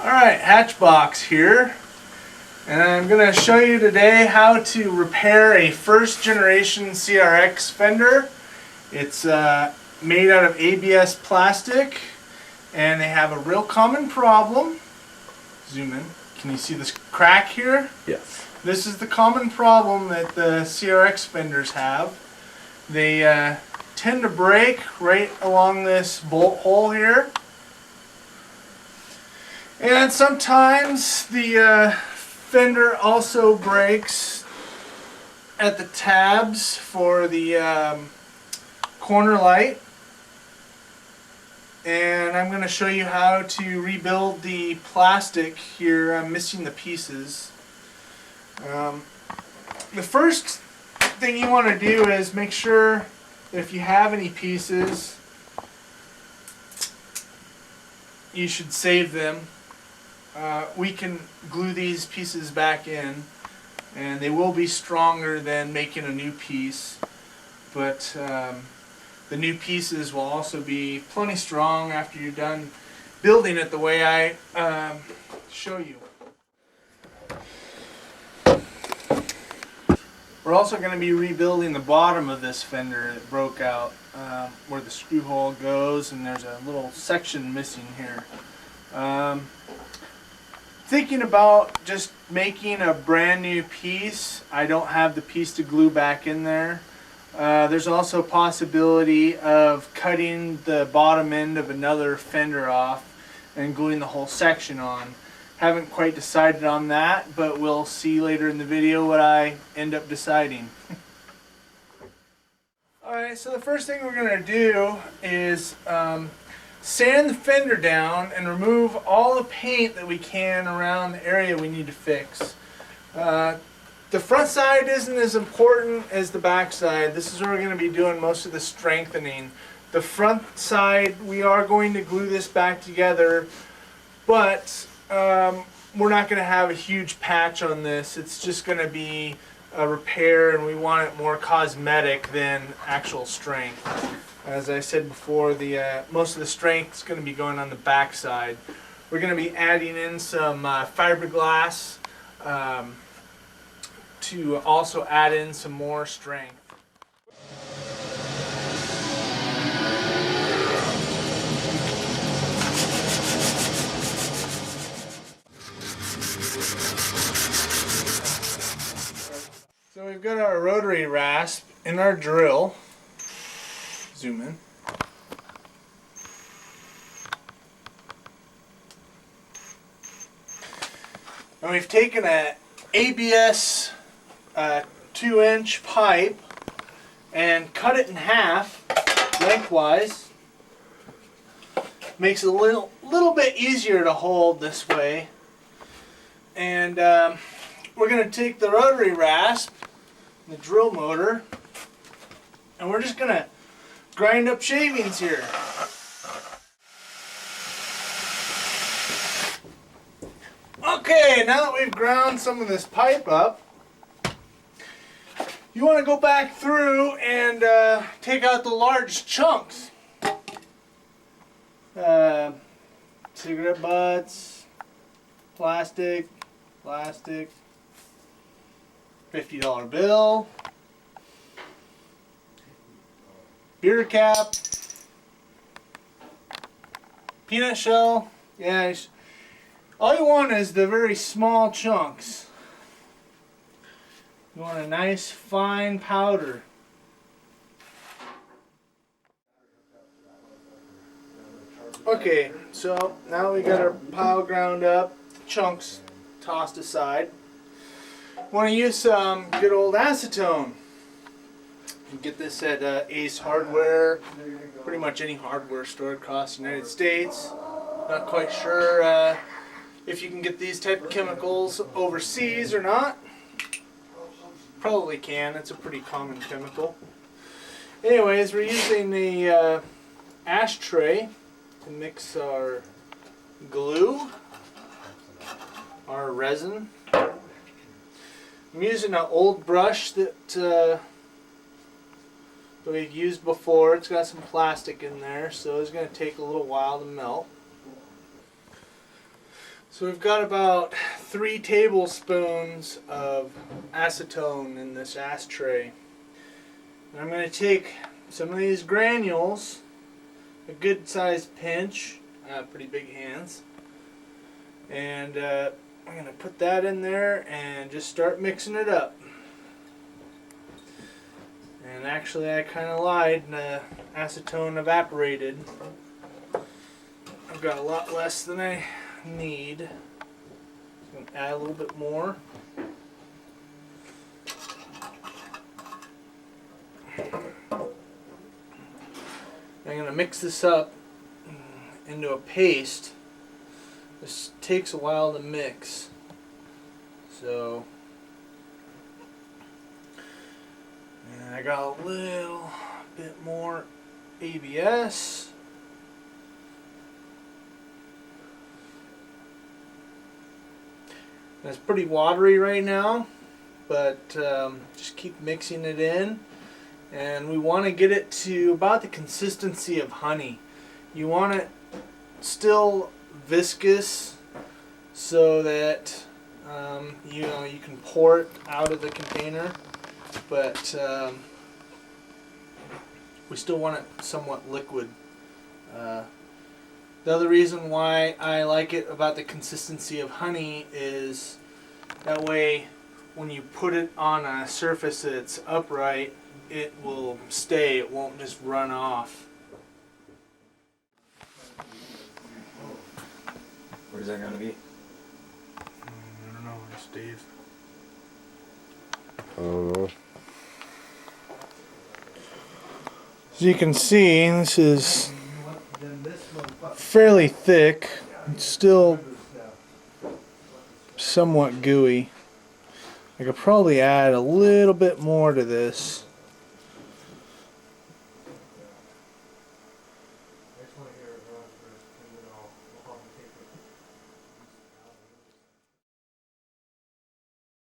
Alright, Hatchbox here, and I'm going to show you today how to repair a first generation CRX fender. It's made out of ABS plastic, and they have a real common problem. Zoom in. Can you see this crack here? Yes. This is the common problem that the CRX fenders have. They tend to break right along this bolt hole here. And sometimes the fender also breaks at the tabs for the corner light. And I'm going to show you how to rebuild the plastic here. I'm missing the pieces. The first thing you want to do is make sure that if you have any pieces, you should save them. We can glue these pieces back in, and they will be stronger than making a new piece, but the new pieces will also be plenty strong after you're done building it the way I show you. We're also going to be rebuilding the bottom of this fender that broke out, where the screw hole goes, and there's a little section missing here. Thinking about just making a brand new piece. I don't have the piece to glue back in there. There's also a possibility of cutting the bottom end of another fender off and gluing the whole section on. Haven't quite decided on that, but we'll see later in the video what I end up deciding. Alright, so the first thing we're going to do is sand the fender down and remove all the paint that we can around the area we need to fix. The front side isn't as important as the back side. This is where we're going to be doing most of the strengthening. The front side, we are going to glue this back together, but we're not going to have a huge patch on this. It's just going to be a repair, and we want it more cosmetic than actual strength. As I said before, most of the strength is going to be going on the back side. We're going to be adding in some fiberglass to also add in some more strength. So we've got our rotary rasp in our drill. Zoom in. And we've taken an ABS 2-inch pipe and cut it in half lengthwise. Makes it a little bit easier to hold this way. And we're going to take the rotary rasp, the drill motor, and we're just going to grind up shavings here. Okay, now that we've ground some of this pipe up, you want to go back through and take out the large chunks. Cigarette butts, plastic, $50 bill, beer cap, peanut shell. Yeah, all you want is the very small chunks. You want a nice fine powder. Okay, so now we got our pile ground up, chunks tossed aside. Want to use some good old acetone. You can get this at Ace Hardware, pretty much any hardware store across the United States. Not quite sure if you can get these type of chemicals overseas or not. Probably can. It's a pretty common chemical. Anyways, we're using the ashtray to mix our glue, our resin. I'm using an old brush that we've used before. It's got some plastic in there, so it's going to take a little while to melt. So we've got about 3 tablespoons of acetone in this ashtray. And I'm going to take some of these granules, a good sized pinch, pretty big hands, and I'm going to put that in there and just start mixing it up. And actually I kind of lied, and the acetone evaporated. I've got a lot less than I need. I'm going to add a little bit more. I'm going to mix this up into a paste. This takes a while to mix. So, and I got a little bit more ABS. And it's pretty watery right now, but just keep mixing it in. And we want to get it to about the consistency of honey. You want it still viscous so that you know, you can pour it out of the container, but we still want it somewhat liquid. The other reason why I like it about the consistency of honey is that way when you put it on a surface that's upright, it will stay, it won't just run off. Where's that gonna be? I don't know, it's Dave. I don't know. As you can see, this is fairly thick. It's still somewhat gooey. I could probably add a little bit more to this.